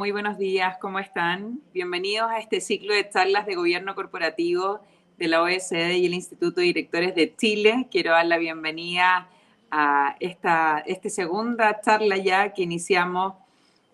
Muy buenos días, ¿cómo están? Bienvenidos a este ciclo de charlas de gobierno corporativo de la OECD y el Instituto de Directores de Chile. Quiero dar la bienvenida a esta segunda charla ya que iniciamos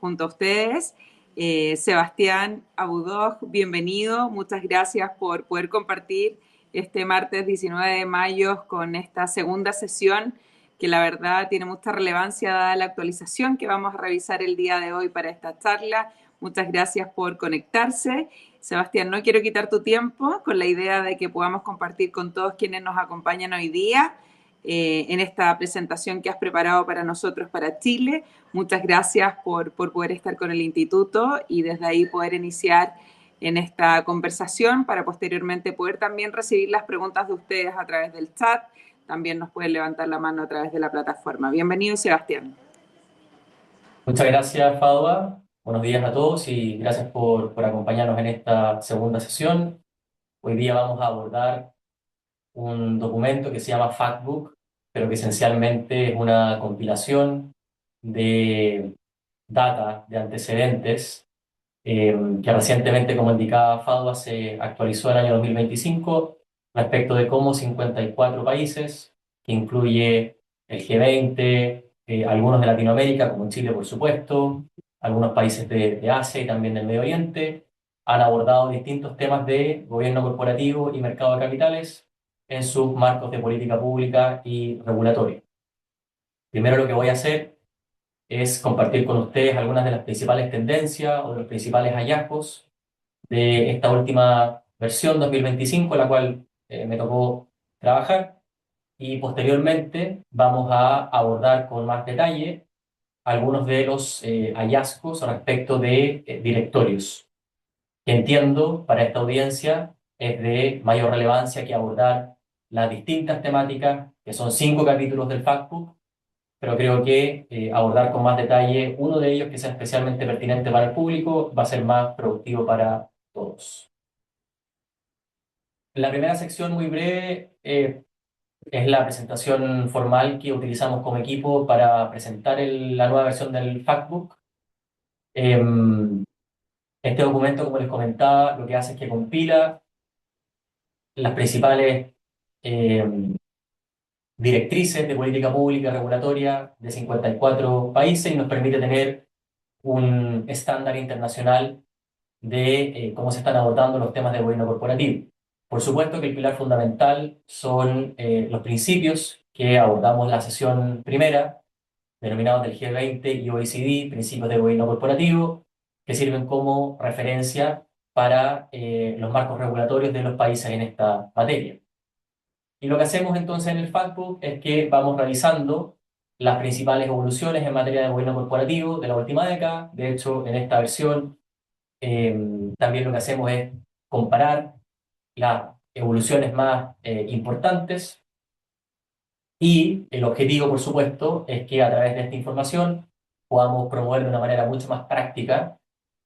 junto a ustedes. Sebastián Abudoj, bienvenido. Muchas gracias por poder compartir este martes 19 de mayo con esta segunda sesión que la verdad tiene mucha relevancia dada la actualización que vamos a revisar el día de hoy para esta charla. Muchas gracias por conectarse. Sebastián, no quiero quitar tu tiempo con la idea de que podamos compartir con todos quienes nos acompañan hoy día en esta presentación que has preparado para nosotros, para Chile. Muchas gracias por poder estar con el instituto y desde ahí poder iniciar en esta conversación para posteriormente poder también recibir las preguntas de ustedes a través del chat. También nos pueden levantar la mano a través de la plataforma. Bienvenido, Sebastián. Muchas gracias, Fadua. Buenos días a todos y gracias por acompañarnos en esta segunda sesión. Hoy día vamos a abordar un documento que se llama Factbook, pero que esencialmente es una compilación de data, de antecedentes, que recientemente, como indicaba Fadua, se actualizó en el año 2025 respecto de cómo 54 países, que incluye el G20, algunos de Latinoamérica, como Chile, por supuesto, algunos países de Asia y también del Medio Oriente, han abordado distintos temas de gobierno corporativo y mercado de capitales en sus marcos de política pública y regulatoria. Primero lo que voy a hacer es compartir con ustedes algunas de las principales tendencias o de los principales hallazgos de esta última versión 2025, la cual me tocó trabajar, y posteriormente vamos a abordar con más detalle algunos de los hallazgos respecto de directorios, que entiendo para esta audiencia es de mayor relevancia que abordar las distintas temáticas, que son 5 capítulos del Factbook, pero creo que abordar con más detalle uno de ellos que sea especialmente pertinente para el público va a ser más productivo para todos. La primera sección, muy breve, es la presentación formal que utilizamos como equipo para presentar la nueva versión del Factbook. Este documento, como les comentaba, lo que hace es que compila las principales em, directrices de política pública regulatoria de 54 países y nos permite tener un estándar internacional de cómo se están abordando los temas de gobierno corporativo. Por supuesto que el pilar fundamental son los principios que abordamos en la sesión primera, denominados del G20 y OECD, principios de gobierno corporativo, que sirven como referencia para los marcos regulatorios de los países en esta materia. Y lo que hacemos entonces en el Factbook es que vamos revisando las principales evoluciones en materia de gobierno corporativo de la última década. De hecho, en esta versión también lo que hacemos es comparar las evoluciones más importantes, y el objetivo, por supuesto, es que a través de esta información podamos promover de una manera mucho más práctica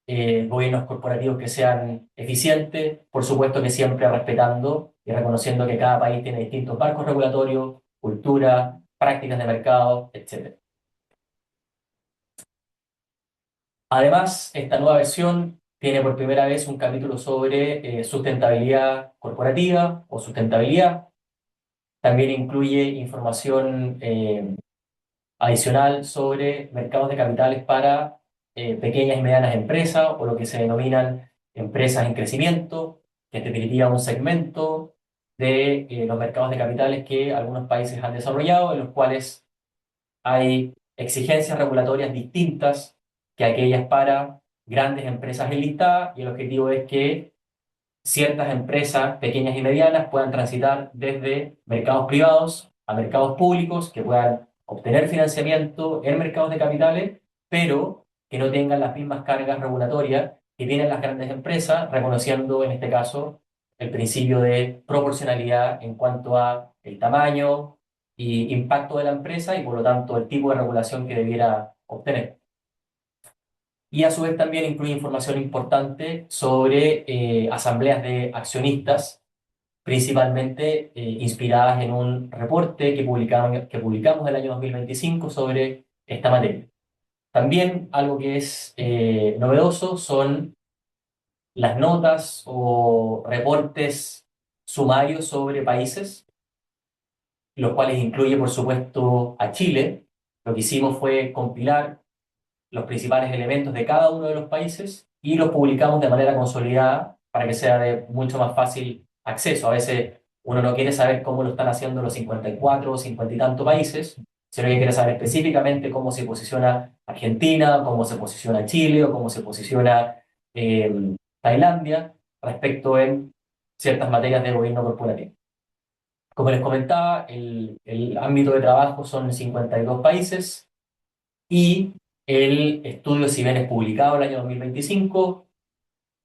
gobiernos corporativos que sean eficientes, por supuesto que siempre respetando y reconociendo que cada país tiene distintos marcos regulatorios, cultura, prácticas de mercado, etc. Además, esta nueva versión tiene por primera vez un capítulo sobre sustentabilidad corporativa o sustentabilidad. También incluye información adicional sobre mercados de capitales para pequeñas y medianas empresas o lo que se denominan empresas en crecimiento, que en definitiva es un segmento de los mercados de capitales que algunos países han desarrollado, en los cuales hay exigencias regulatorias distintas que aquellas para grandes empresas enlistadas, y el objetivo es que ciertas empresas pequeñas y medianas puedan transitar desde mercados privados a mercados públicos, que puedan obtener financiamiento en mercados de capitales, pero que no tengan las mismas cargas regulatorias que tienen las grandes empresas, reconociendo en este caso el principio de proporcionalidad en cuanto a el tamaño y impacto de la empresa y por lo tanto el tipo de regulación que debiera obtener. Y a su vez también incluye información importante sobre asambleas de accionistas, principalmente inspiradas en un reporte que publicamos el año 2025 sobre esta materia. También algo que es novedoso son las notas o reportes sumarios sobre países, los cuales incluye, por supuesto, a Chile. Lo que hicimos fue compilar los principales elementos de cada uno de los países y los publicamos de manera consolidada para que sea de mucho más fácil acceso. A veces uno no quiere saber cómo lo están haciendo los 54 o 50 y tantos países, sino que quiere saber específicamente cómo se posiciona Argentina, cómo se posiciona Chile o cómo se posiciona Tailandia respecto en ciertas materias de gobierno corporativo. Como les comentaba, el ámbito de trabajo son 52 países y el estudio, si bien es publicado el año 2025,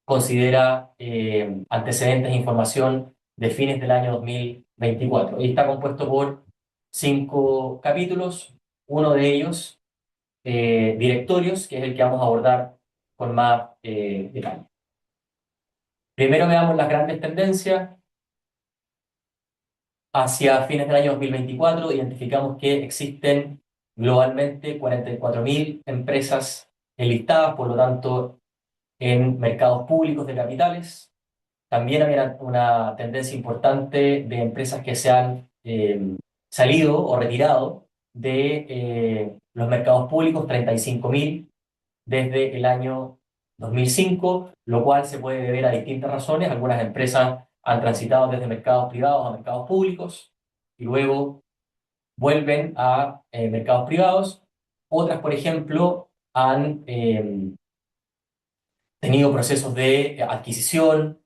considera antecedentes e información de fines del año 2024. Y está compuesto por 5 capítulos, uno de ellos directorios, que es el que vamos a abordar con más detalle. Primero veamos las grandes tendencias. Hacia fines del año 2024 identificamos que existen globalmente 44.000 empresas enlistadas, por lo tanto, en mercados públicos de capitales. También había una tendencia importante de empresas que se han salido o retirado de los mercados públicos, 35.000 desde el año 2005, lo cual se puede deber a distintas razones. Algunas empresas han transitado desde mercados privados a mercados públicos y luego vuelven a mercados privados. Otras, por ejemplo, han tenido procesos de adquisición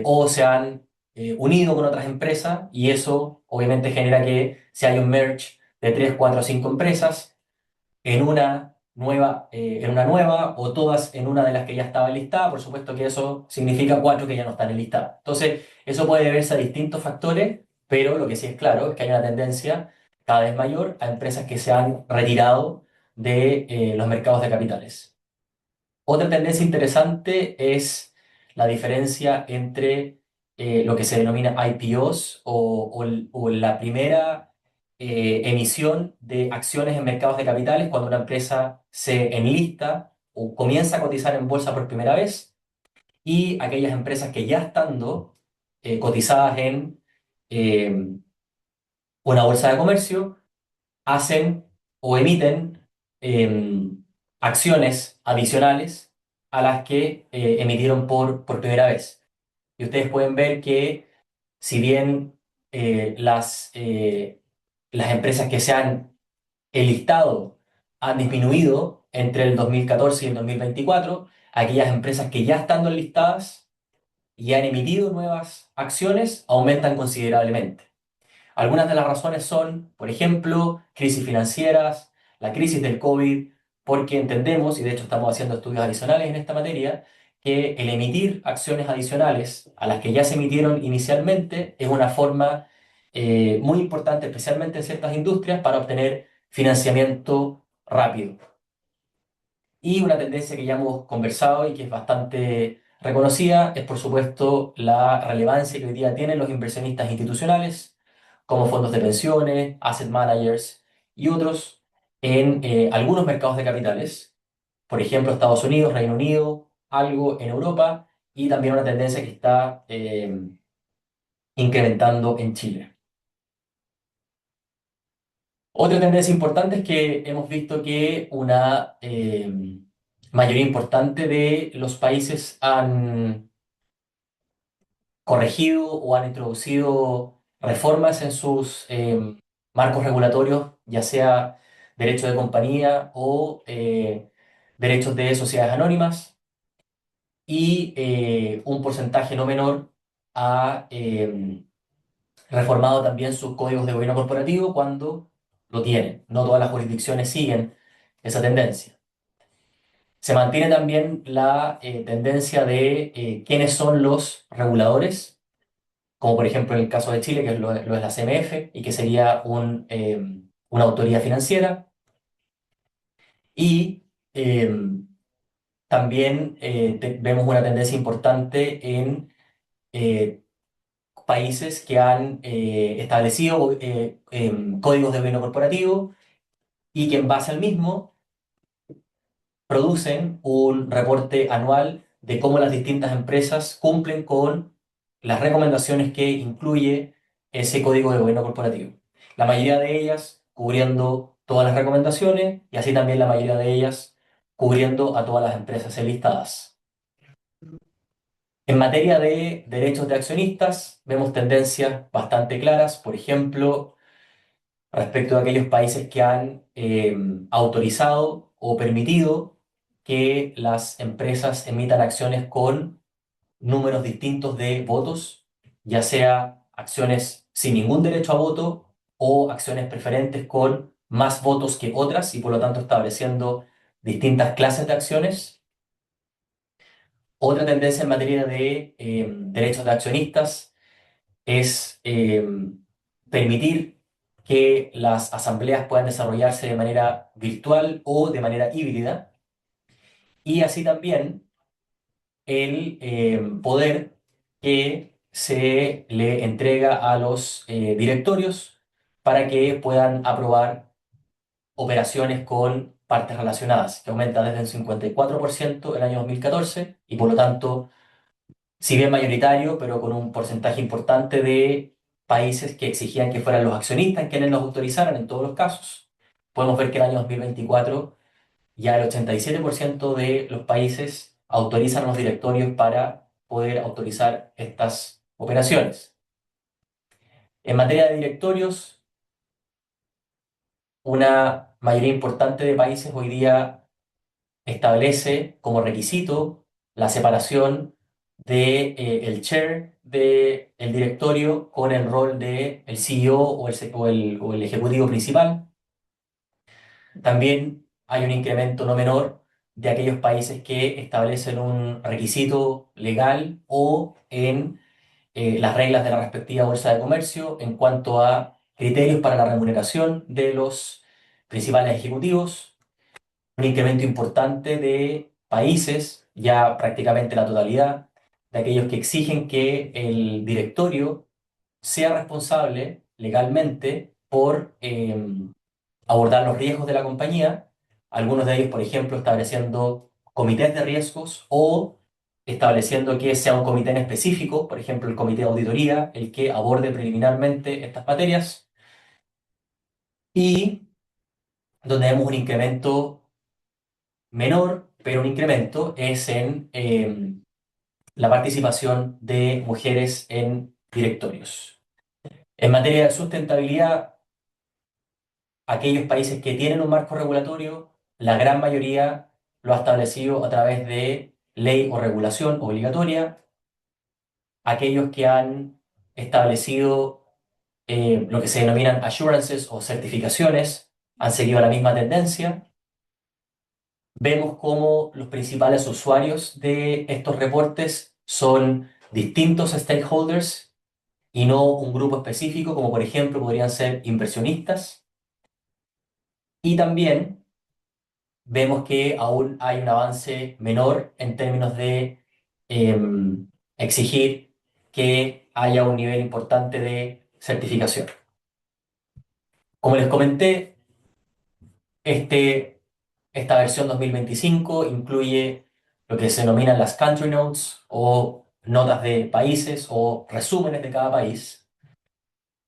o se han unido con otras empresas y eso obviamente genera que si hay un merge de 3 4 5 empresas en una nueva o todas en una de las que ya estaba listada, por supuesto que eso significa 4 que ya no están enlistadas. Entonces, eso puede deberse a distintos factores, pero lo que sí es claro es que hay una tendencia cada vez mayor a empresas que se han retirado de los mercados de capitales. Otra tendencia interesante es la diferencia entre lo que se denomina IPOs o la primera emisión de acciones en mercados de capitales cuando una empresa se enlista o comienza a cotizar en bolsa por primera vez y aquellas empresas que ya estando cotizadas en eh, una bolsa de comercio hacen o emiten acciones adicionales a las que emitieron por primera vez. Y ustedes pueden ver que si bien las empresas que se han enlistado han disminuido entre el 2014 y el 2024, aquellas empresas que ya estando enlistadas y han emitido nuevas acciones aumentan considerablemente. Algunas de las razones son, por ejemplo, crisis financieras, la crisis del COVID, porque entendemos, y de hecho estamos haciendo estudios adicionales en esta materia, que el emitir acciones adicionales a las que ya se emitieron inicialmente es una forma muy importante, especialmente en ciertas industrias, para obtener financiamiento rápido. Y una tendencia que ya hemos conversado y que es bastante reconocida es, por supuesto, la relevancia que hoy día tienen los inversionistas institucionales, como fondos de pensiones, asset managers y otros, en algunos mercados de capitales, por ejemplo, Estados Unidos, Reino Unido, algo en Europa y también una tendencia que está incrementando en Chile. Otra tendencia importante es que hemos visto que una mayoría importante de los países han corregido o han introducido reformas en sus marcos regulatorios, ya sea derecho de compañía o derechos de sociedades anónimas, y un porcentaje no menor ha reformado también sus códigos de gobierno corporativo cuando lo tienen. No todas las jurisdicciones siguen esa tendencia. Se mantiene también la tendencia de quiénes son los reguladores, como por ejemplo en el caso de Chile, que lo es la CMF, y que sería una autoridad financiera. Y también vemos una tendencia importante en eh, países que han establecido códigos de gobierno corporativo y que en base al mismo producen un reporte anual de cómo las distintas empresas cumplen con las recomendaciones que incluye ese código de gobierno corporativo. La mayoría de ellas cubriendo todas las recomendaciones y así también la mayoría de ellas cubriendo a todas las empresas enlistadas. En materia de derechos de accionistas, vemos tendencias bastante claras, por ejemplo, respecto de aquellos países que han autorizado o permitido que las empresas emitan acciones con números distintos de votos, ya sea acciones sin ningún derecho a voto o acciones preferentes con más votos que otras y por lo tanto estableciendo distintas clases de acciones. Otra tendencia en materia de derechos de accionistas es permitir que las asambleas puedan desarrollarse de manera virtual o de manera híbrida y así también el poder que se le entrega a los directorios para que puedan aprobar operaciones con partes relacionadas, que aumenta desde el 54% el año 2014 y por lo tanto si bien mayoritario, pero con un porcentaje importante de países que exigían que fueran los accionistas quienes los autorizaran en todos los casos. Podemos ver que el año 2024 ya el 87% de los países autorizan a los directorios para poder autorizar estas operaciones. En materia de directorios, una mayoría importante de países hoy día establece como requisito la separación de, el chair del directorio con el rol de el CEO o el ejecutivo principal. También hay un incremento no menor de aquellos países que establecen un requisito legal o en las reglas de la respectiva bolsa de comercio en cuanto a criterios para la remuneración de los principales ejecutivos, un incremento importante de países, ya prácticamente la totalidad, de aquellos que exigen que el directorio sea responsable legalmente por abordar los riesgos de la compañía, algunos de ellos, por ejemplo, estableciendo comités de riesgos o estableciendo que sea un comité en específico, por ejemplo, el comité de auditoría, el que aborde preliminarmente estas materias, y donde vemos un incremento menor, pero un incremento es en la participación de mujeres en directorios. En materia de sustentabilidad, aquellos países que tienen un marco regulatorio, la gran mayoría lo ha establecido a través de ley o regulación obligatoria. Aquellos que han establecido lo que se denominan assurances o certificaciones han seguido la misma tendencia. Vemos cómo los principales usuarios de estos reportes son distintos stakeholders y no un grupo específico, como por ejemplo podrían ser inversionistas. Y también vemos que aún hay un avance menor en términos de exigir que haya un nivel importante de certificación. Como les comenté, este, esta versión 2025 incluye lo que se denominan las country notes o notas de países o resúmenes de cada país.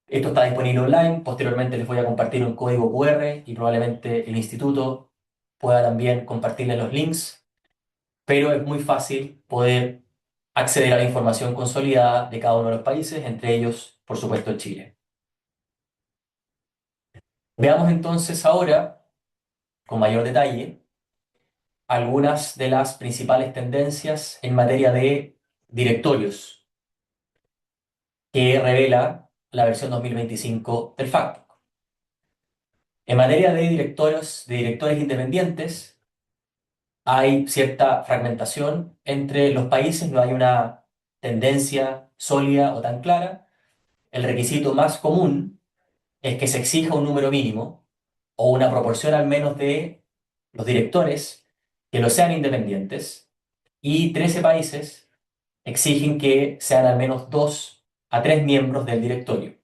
Esto está disponible online. Posteriormente les voy a compartir un código QR y probablemente el instituto pueda también compartirles los links, pero es muy fácil poder acceder a la información consolidada de cada uno de los países, entre ellos, por supuesto, Chile. Veamos entonces ahora, con mayor detalle, algunas de las principales tendencias en materia de directorios que revela la versión 2025 del FACT. En materia de directores independientes, hay cierta fragmentación entre los países, no hay una tendencia sólida o tan clara. El requisito más común es que se exija un número mínimo o una proporción al menos de los directores que lo sean independientes y 13 países exigen que sean al menos 2 a 3 miembros del directorio,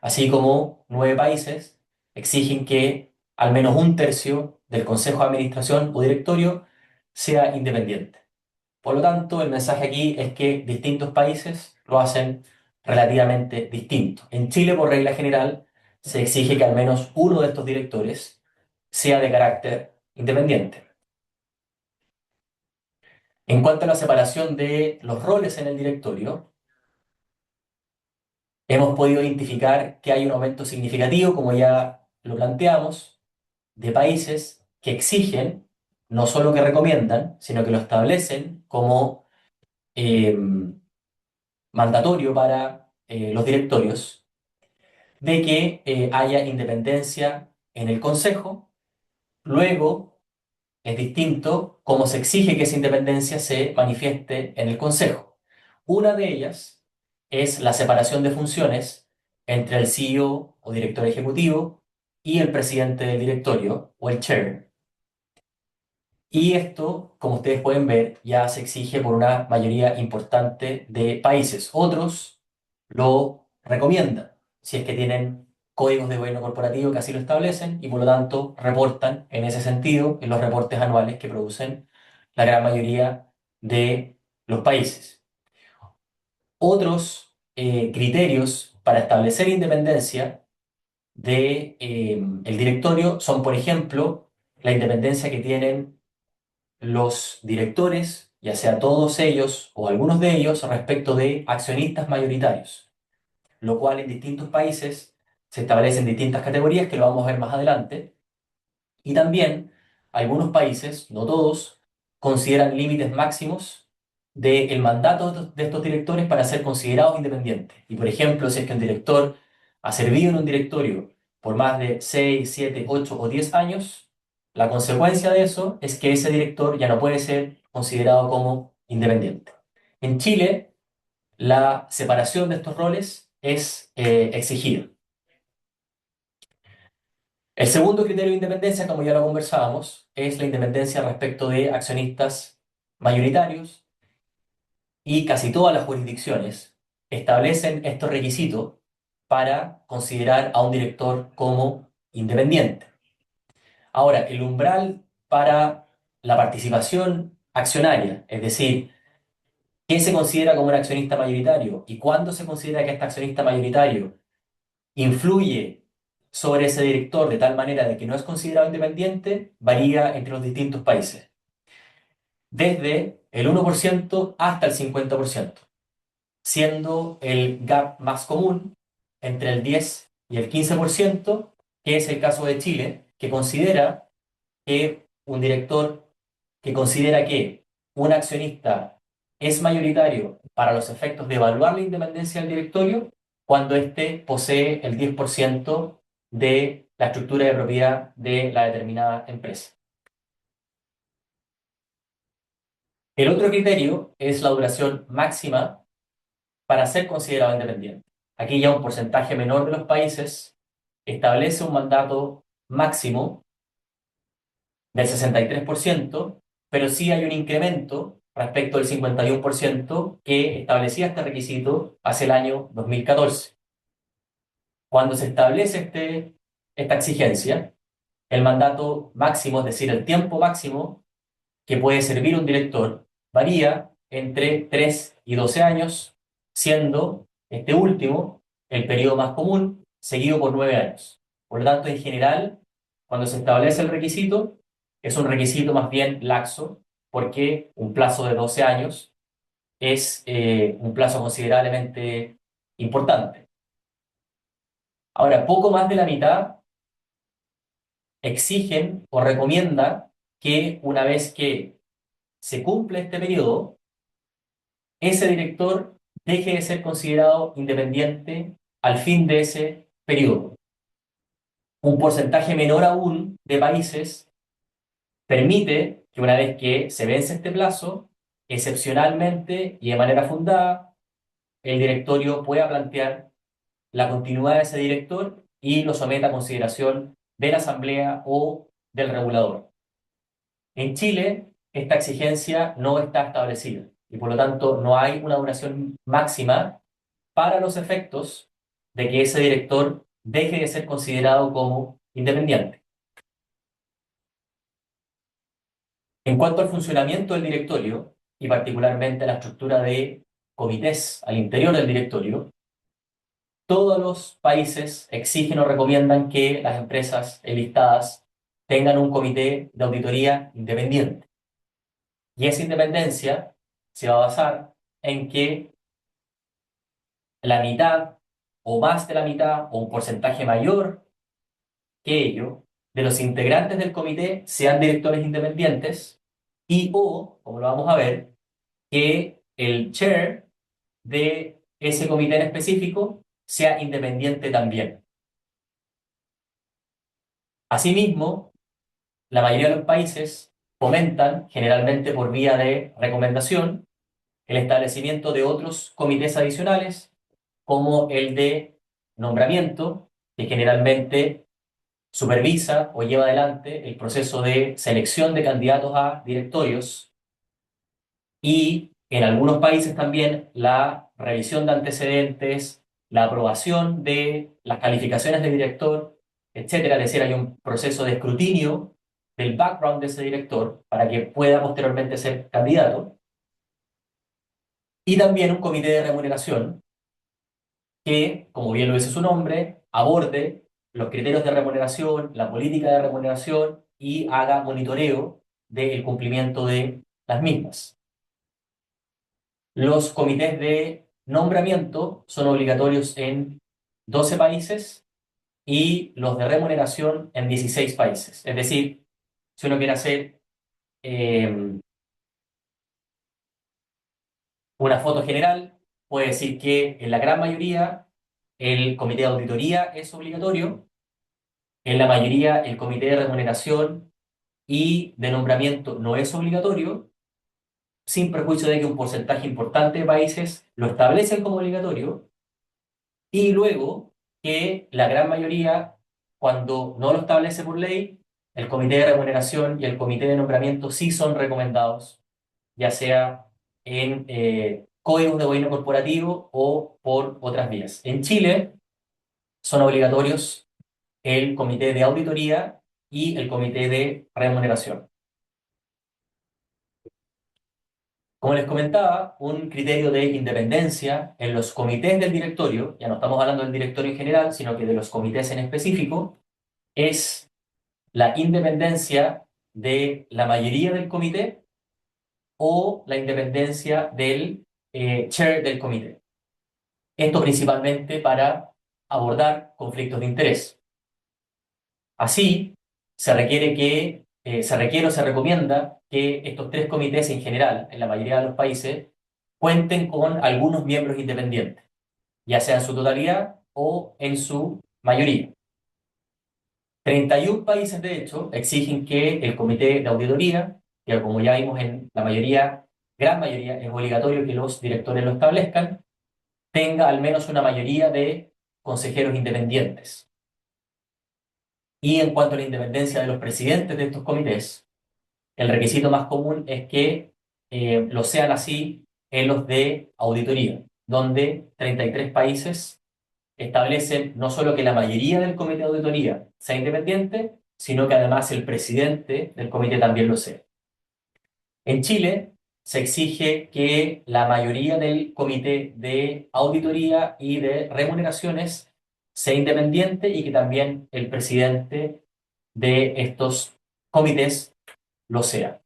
así como 9 países exigen que al menos un tercio del consejo de administración o directorio sea independiente. Por lo tanto, el mensaje aquí es que distintos países lo hacen relativamente distinto. En Chile, por regla general, se exige que al menos uno de estos directores sea de carácter independiente. En cuanto a la separación de los roles en el directorio, hemos podido identificar que hay un aumento significativo, como ya lo planteamos, de países que exigen, no solo que recomiendan, sino que lo establecen como eh, mandatorio para los directorios, de que haya independencia en el Consejo. Luego es distinto cómo se exige que esa independencia se manifieste en el Consejo. Una de ellas es la separación de funciones entre el CEO o director ejecutivo y el presidente del directorio o el chair. Y esto, como ustedes pueden ver, ya se exige por una mayoría importante de países. Otros lo recomiendan, si es que tienen códigos de gobierno corporativo que así lo establecen y por lo tanto reportan en ese sentido en los reportes anuales que producen la gran mayoría de los países. Otros criterios para establecer independencia de, el directorio son, por ejemplo, la independencia que tienen los directores, ya sea todos ellos o algunos de ellos, respecto de accionistas mayoritarios, lo cual en distintos países se establecen distintas categorías que lo vamos a ver más adelante, y también algunos países, no todos, consideran límites máximos del mandato de estos directores para ser considerados independientes. Y por ejemplo, si es que un director ha servido en un directorio por más de 6 7 8 o 10 años, la consecuencia de eso es que ese director ya no puede ser considerado como independiente. En Chile, la separación de estos roles es exigida. El segundo criterio de independencia, como ya lo conversábamos, es la independencia respecto de accionistas mayoritarios, y casi todas las jurisdicciones establecen estos requisitos para considerar a un director como independiente. Ahora, el umbral para la participación accionaria, es decir, ¿qué se considera como un accionista mayoritario y cuándo se considera que este accionista mayoritario influye sobre ese director de tal manera de que no es considerado independiente? Varía entre los distintos países, desde el 1% hasta el 50%, siendo el gap más común entre el 10 y el 15%, que es el caso de Chile, que considera que un director que considera que un accionista es mayoritario para los efectos de evaluar la independencia del directorio cuando éste posee el 10% de la estructura de propiedad de la determinada empresa. El otro criterio es la duración máxima para ser considerado independiente. Aquí ya un porcentaje menor de los países establece un mandato máximo del 63%, pero sí hay un incremento respecto del 51% que establecía este requisito hace el año 2014. Cuando se establece esta exigencia, el mandato máximo, es decir, el tiempo máximo que puede servir un director, varía entre 3 y 12 años, siendo este último el periodo más común, seguido por 9 años. Por lo tanto, en general, cuando se establece el requisito, es un requisito más bien laxo, porque un plazo de 12 años es un plazo considerablemente importante. Ahora, poco más de la mitad exigen o recomiendan que una vez que se cumple este periodo, ese director deje de ser considerado independiente al fin de ese periodo. Un porcentaje menor aún de países permite que una vez que se vence este plazo, excepcionalmente y de manera fundada, el directorio pueda plantear la continuidad de ese director y lo someta a consideración de la asamblea o del regulador. En Chile, esta exigencia no está establecida y por lo tanto no hay una duración máxima para los efectos de que ese director deje de ser considerado como independiente. En cuanto al funcionamiento del directorio, y particularmente la estructura de comités al interior del directorio, todos los países exigen o recomiendan que las empresas enlistadas tengan un comité de auditoría independiente. Y esa independencia se va a basar en que la mitad o más de la mitad o un porcentaje mayor que ello de los integrantes del comité sean directores independientes y o, como lo vamos a ver, que el chair de ese comité en específico sea independiente también. Asimismo, la mayoría de los países fomentan, generalmente por vía de recomendación, el establecimiento de otros comités adicionales, como el de nombramiento, que generalmente supervisa o lleva adelante el proceso de selección de candidatos a directorios y en algunos países también la revisión de antecedentes, la aprobación de las calificaciones de director, etcétera. Es decir, hay un proceso de escrutinio del background de ese director para que pueda posteriormente ser candidato. Y también un comité de remuneración que, como bien lo dice su nombre, aborde los criterios de remuneración, la política de remuneración y haga monitoreo del cumplimiento de las mismas. Los comités de nombramiento son obligatorios en 12 países y los de remuneración en 16 países. Es decir, si uno quiere hacer eh, una foto general, puede decir que en la gran mayoría el comité de auditoría es obligatorio, en la mayoría el comité de remuneración y de nombramiento no es obligatorio, sin perjuicio de que un porcentaje importante de países lo establecen como obligatorio, y luego que la gran mayoría, cuando no lo establece por ley, el comité de remuneración y el comité de nombramiento sí son recomendados, ya sea en códigos de gobierno corporativo o por otras vías. En Chile son obligatorios el comité de auditoría y el comité de remuneración. Como les comentaba, un criterio de independencia en los comités del directorio, ya no estamos hablando del directorio en general, sino que de los comités en específico, es la independencia de la mayoría del comité o la independencia del chair del comité. Esto principalmente para abordar conflictos de interés. Así, se requiere o se recomienda que estos tres comités en general, en la mayoría de los países, cuenten con algunos miembros independientes, ya sea en su totalidad o en su mayoría. 31 países, de hecho, exigen que el comité de auditoría, que como ya vimos en la mayoría, gran mayoría, es obligatorio que los directores lo establezcan, tenga al menos una mayoría de consejeros independientes. Y en cuanto a la independencia de los presidentes de estos comités, el requisito más común es que lo sean así en los de auditoría, donde 33 países establecen no solo que la mayoría del comité de auditoría sea independiente, sino que además el presidente del comité también lo sea. En Chile se exige que la mayoría del comité de auditoría y de remuneraciones sea independiente y que también el presidente de estos comités lo sea.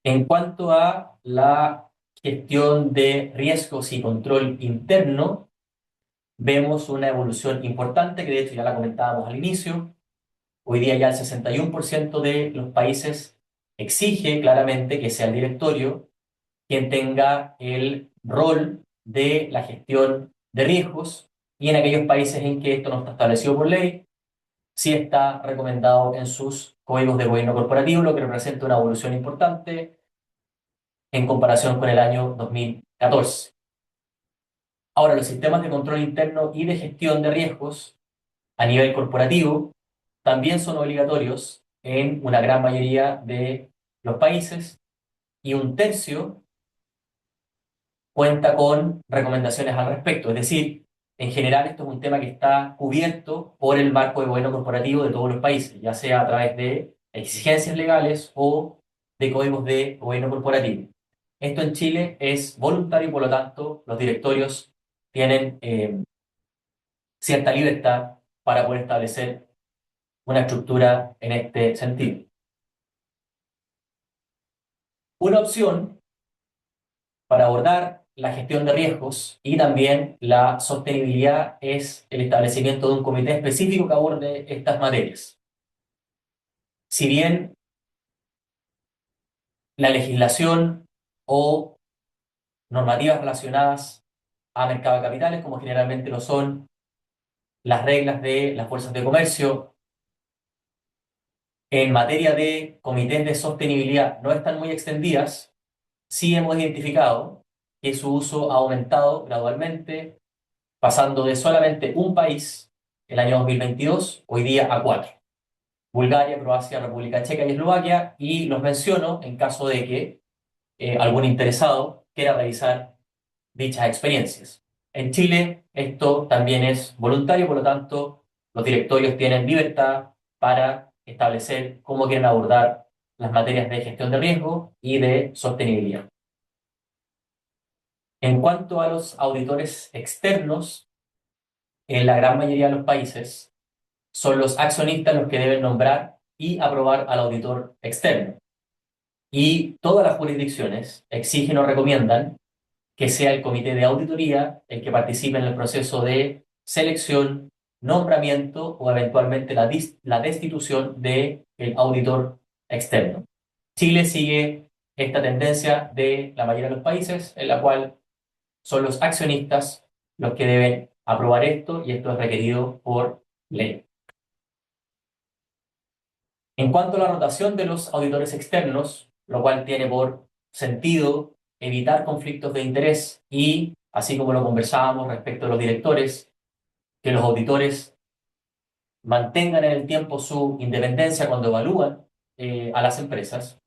En cuanto a la gestión de riesgos y control interno, vemos una evolución importante que de hecho ya la comentábamos al inicio. Hoy día ya el 61% de los países exige claramente que sea el directorio quien tenga el rol de la gestión de riesgos y en aquellos países en que esto no está establecido por ley, sí está recomendado en sus códigos de gobierno corporativo, lo que representa una evolución importante en comparación con el año 2014. Ahora, los sistemas de control interno y de gestión de riesgos a nivel corporativo también son obligatorios en una gran mayoría de los países y un tercio cuenta con recomendaciones al respecto. Es decir, en general esto es un tema que está cubierto por el marco de gobierno corporativo de todos los países, ya sea a través de exigencias legales o de códigos de gobierno corporativo. Esto en Chile es voluntario y por lo tanto los directorios tienen cierta libertad para poder establecer una estructura en este sentido. Una opción para abordar la gestión de riesgos y también la sostenibilidad es el establecimiento de un comité específico que aborde estas materias. Si bien la legislación o normativas relacionadas a mercado de capitales, como generalmente lo son las reglas de las fuerzas de comercio, en materia de comités de sostenibilidad no están muy extendidas, sí hemos identificado que su uso ha aumentado gradualmente, pasando de solamente un país el año 2022, hoy día a 4. Bulgaria, Croacia, República Checa y Eslovaquia, y los menciono en caso de que algún interesado quiera revisar dichas experiencias. En Chile esto también es voluntario, por lo tanto los directorios tienen libertad para establecer cómo quieren abordar las materias de gestión de riesgo y de sostenibilidad. En cuanto a los auditores externos, en la gran mayoría de los países son los accionistas los que deben nombrar y aprobar al auditor externo. Y todas las jurisdicciones exigen o recomiendan que sea el comité de auditoría el que participe en el proceso de selección, nombramiento o eventualmente la destitución del auditor externo. Chile sigue esta tendencia de la mayoría de los países, en la cual son los accionistas los que deben aprobar esto y esto es requerido por ley. En cuanto a la rotación de los auditores externos, lo cual tiene por sentido evitar conflictos de interés y, así como lo conversábamos respecto a los directores, que los auditores mantengan en el tiempo su independencia cuando evalúan a las empresas,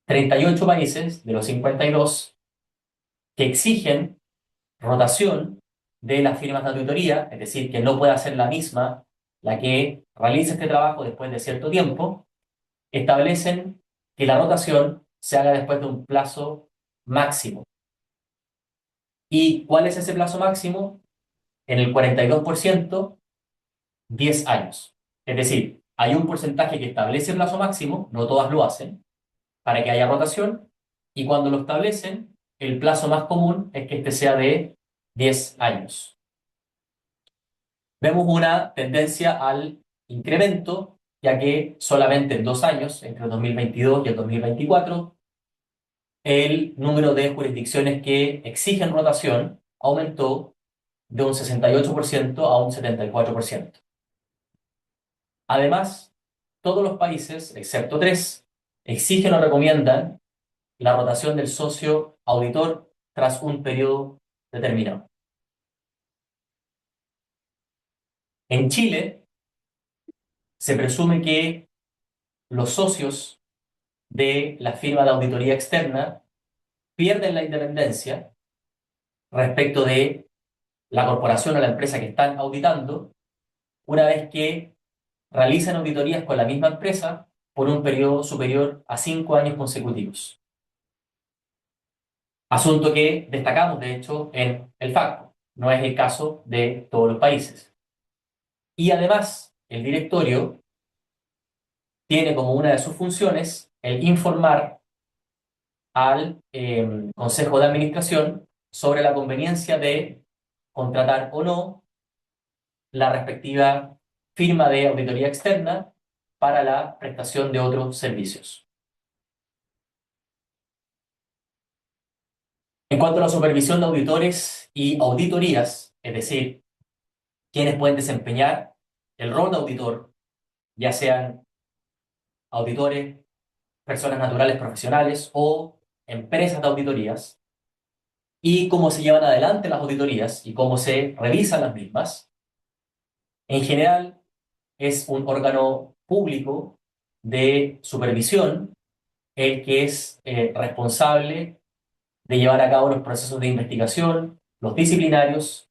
38 países de los 52 que exigen rotación de las firmas de auditoría, es decir, que no pueda ser la misma la que realice este trabajo después de cierto tiempo, establecen que la rotación se haga después de un plazo máximo. ¿Y cuál es ese plazo máximo? En el 42%, 10 años. Es decir, hay un porcentaje que establece el plazo máximo, no todas lo hacen, para que haya rotación, y cuando lo establecen, el plazo más común es que este sea de 10 años. Vemos una tendencia al incremento, ya que solamente en 2 años, entre el 2022 y el 2024, el número de jurisdicciones que exigen rotación aumentó de un 68% a un 74%. Además, todos los países, excepto 3, exigen o recomiendan la rotación del socio auditor tras un periodo determinado. En Chile, se presume que los socios de la firma de auditoría externa pierden la independencia respecto de la corporación o la empresa que están auditando una vez que realizan auditorías con la misma empresa por un periodo superior a 5 años consecutivos. Asunto que destacamos, de hecho, en el FACTO. No es el caso de todos los países. Y además, el directorio tiene como una de sus funciones el informar al Consejo de Administración sobre la conveniencia de contratar o no la respectiva firma de auditoría externa para la prestación de otros servicios. En cuanto a la supervisión de auditores y auditorías, es decir, quienes pueden desempeñar el rol de auditor, ya sean auditores, personas naturales profesionales o empresas de auditorías, y cómo se llevan adelante las auditorías y cómo se revisan las mismas, en general es un órgano público de supervisión el que es responsable de llevar a cabo los procesos de investigación, los disciplinarios,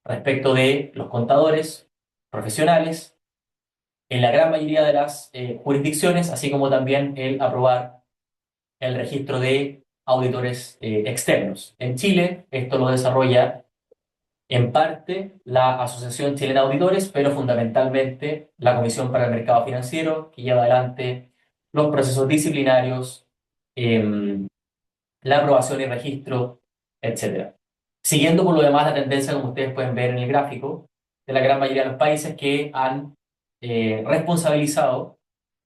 respecto de los contadores profesionales, en la gran mayoría de las jurisdicciones, así como también el aprobar el registro de auditores externos. En Chile, esto lo desarrolla en parte la Asociación Chilena de Auditores, pero fundamentalmente la Comisión para el Mercado Financiero, que lleva adelante los procesos disciplinarios, em, la aprobación y registro, etcétera. Siguiendo por lo demás la tendencia, como ustedes pueden ver en el gráfico, de la gran mayoría de los países que han responsabilizado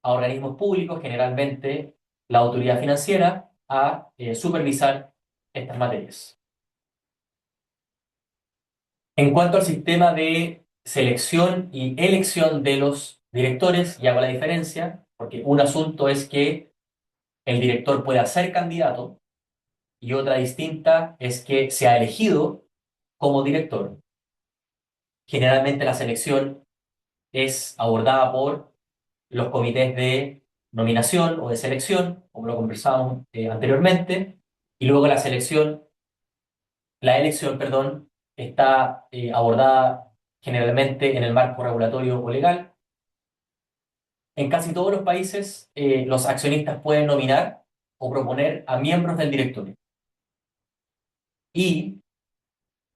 a organismos públicos, generalmente la autoridad financiera, a supervisar estas materias. En cuanto al sistema de selección y elección de los directores, y hago la diferencia, porque un asunto es que el director pueda ser candidato y otra distinta es que sea elegido como director. Generalmente la selección es abordada por los comités de nominación o de selección, como lo conversábamos anteriormente, y luego la elección, perdón, está abordada generalmente en el marco regulatorio o legal. En casi todos los países, los accionistas pueden nominar o proponer a miembros del directorio. Y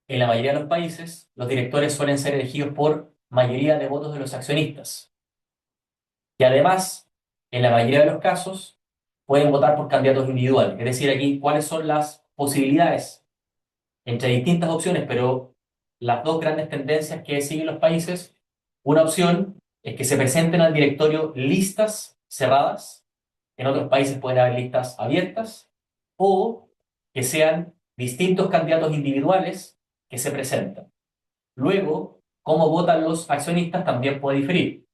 en la mayoría de los países, los directores suelen ser elegidos por mayoría de votos de los accionistas. Y además, en la mayoría de los casos, pueden votar por candidatos individuales. Es decir, aquí, ¿cuáles son las posibilidades entre distintas opciones, pero las dos grandes tendencias que siguen los países? Una opción es que se presenten al directorio listas cerradas, en otros países pueden haber listas abiertas, o que sean distintos candidatos individuales que se presentan. Luego, cómo votan los accionistas también puede diferir.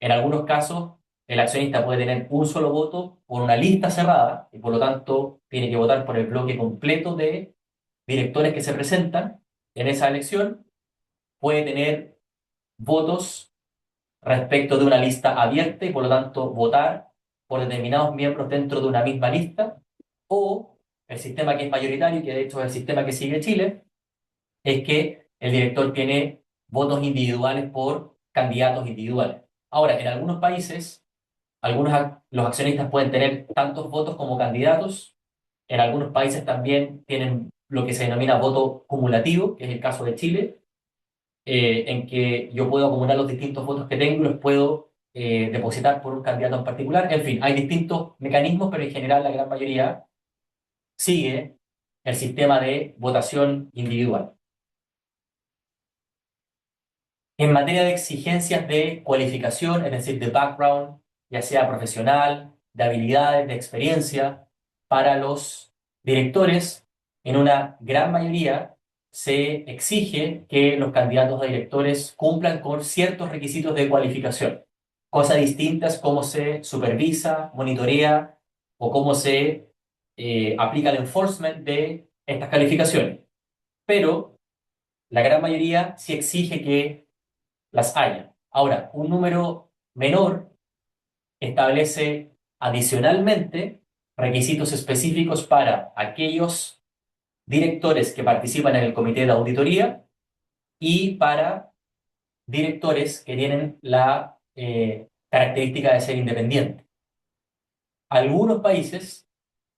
En algunos casos, el accionista puede tener un solo voto por una lista cerrada y por lo tanto tiene que votar por el bloque completo de directores que se presentan en esa elección. Puede tener votos respecto de una lista abierta y por lo tanto votar por determinados miembros dentro de una misma lista. O el sistema que es mayoritario, que de hecho es el sistema que sigue Chile, es que el director tiene votos individuales por candidatos individuales. Ahora, en algunos países, los accionistas pueden tener tantos votos como candidatos. En algunos países también tienen lo que se denomina voto cumulativo, que es el caso de Chile, en que yo puedo acumular los distintos votos que tengo y los puedo depositar por un candidato en particular. En fin, hay distintos mecanismos, pero en general la gran mayoría sigue el sistema de votación individual. En materia de exigencias de cualificación, es decir, de background, ya sea profesional, de habilidades, de experiencia, para los directores, en una gran mayoría se exige que los candidatos a directores cumplan con ciertos requisitos de cualificación. Cosas distintas cómo se supervisa, monitorea o cómo se aplica el enforcement de estas calificaciones. Pero la gran mayoría sí exige que las haya. Ahora, un número menor establece adicionalmente requisitos específicos para aquellos directores que participan en el comité de auditoría y para directores que tienen la característica de ser independiente. Algunos países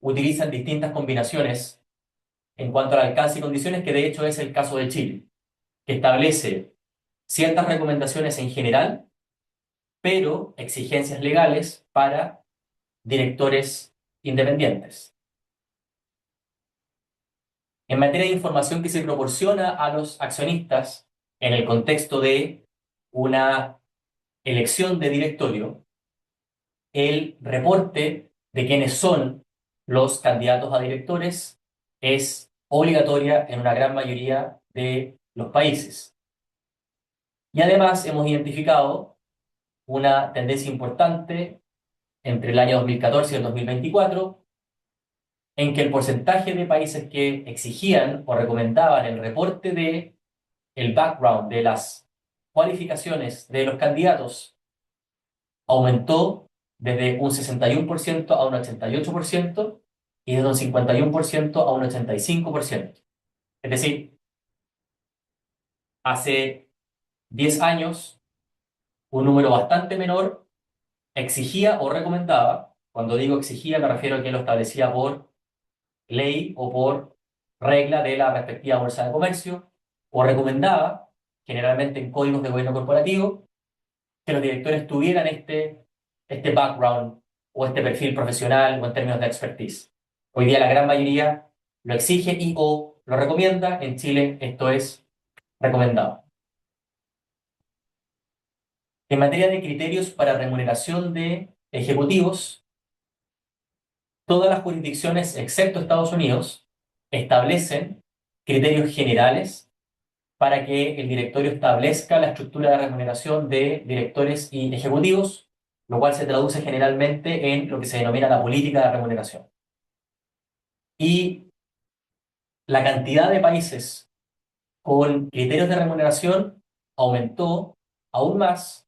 utilizan distintas combinaciones en cuanto al alcance y condiciones, que de hecho es el caso de Chile, que establece ciertas recomendaciones en general pero exigencias legales para directores independientes. En materia de información que se proporciona a los accionistas en el contexto de una elección de directorio, el reporte de quiénes son los candidatos a directores es obligatoria en una gran mayoría de los países. Y además hemos identificado una tendencia importante entre el año 2014 y el 2024, en que el porcentaje de países que exigían o recomendaban el reporte de el background de las cualificaciones de los candidatos aumentó desde un 61% a un 88% y desde un 51% a un 85%. Es decir, hace 10 años un número bastante menor exigía o recomendaba. Cuando digo exigía me refiero a que lo establecía por ley o por regla de la respectiva bolsa de comercio, o recomendaba, generalmente en códigos de gobierno corporativo, que los directores tuvieran este background o este perfil profesional o en términos de expertise. Hoy día la gran mayoría lo exige y o lo recomienda. En Chile esto es recomendado. En materia de criterios para remuneración de ejecutivos, todas las jurisdicciones, excepto Estados Unidos, establecen criterios generales para que el directorio establezca la estructura de remuneración de directores y ejecutivos, lo cual se traduce generalmente en lo que se denomina la política de remuneración. Y la cantidad de países con criterios de remuneración aumentó aún más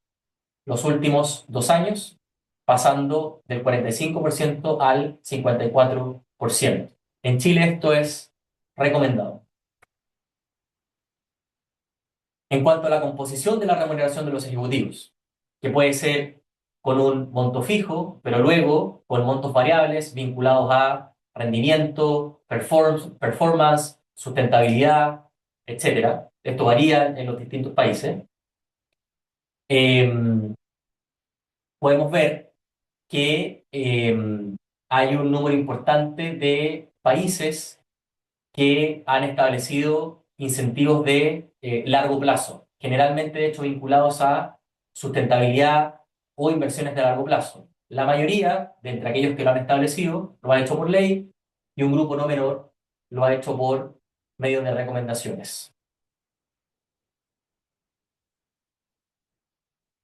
los últimos 2 años, pasando del 45% al 54%. En Chile esto es recomendado. En cuanto a la composición de la remuneración de los ejecutivos, que puede ser con un monto fijo, pero luego con montos variables vinculados a rendimiento, performance, sustentabilidad, etcétera. Esto varía en los distintos países. Eh, Podemos ver que hay un número importante de países que han establecido incentivos de largo plazo, generalmente de hecho vinculados a sustentabilidad o inversiones de largo plazo. La mayoría de entre aquellos que lo han establecido lo ha hecho por ley y un grupo no menor lo ha hecho por medio de recomendaciones.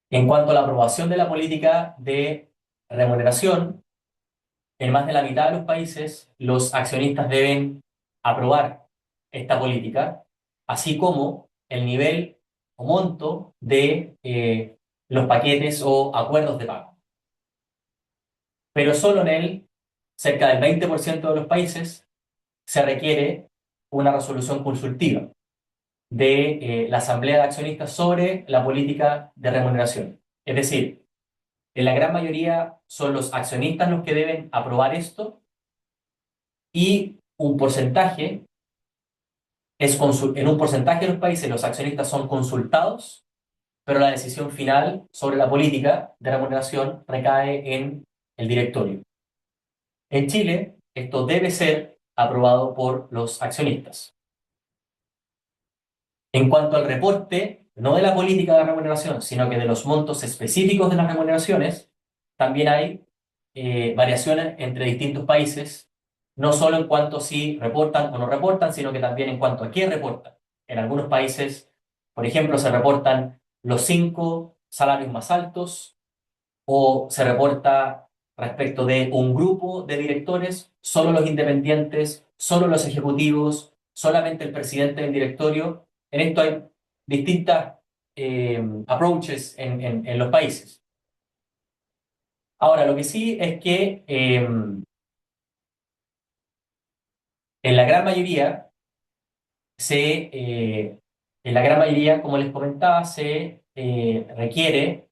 En cuanto a la aprobación de la política de remuneración, en más de la mitad de los países, los accionistas deben aprobar esta política, así como el nivel o monto de los paquetes o acuerdos de pago. Pero solo en el cerca del 20% de los países se requiere una resolución consultiva de la Asamblea de Accionistas sobre la política de remuneración. Es decir, en la gran mayoría son los accionistas los que deben aprobar esto y en un porcentaje de los países los accionistas son consultados, pero la decisión final sobre la política de remuneración recae en el directorio. En Chile, esto debe ser aprobado por los accionistas. En cuanto al reporte, no de la política de remuneración, sino que de los montos específicos de las remuneraciones, también hay variaciones entre distintos países, no solo en cuanto a si reportan o no reportan, sino que también en cuanto a qué reportan. En algunos países, por ejemplo, se reportan los 5 salarios más altos o se reporta respecto de un grupo de directores, solo los independientes, solo los ejecutivos, solamente el presidente del directorio. En esto hay distintas approaches en los países. Ahora, lo que sí es que en la gran mayoría, como les comentaba, se requiere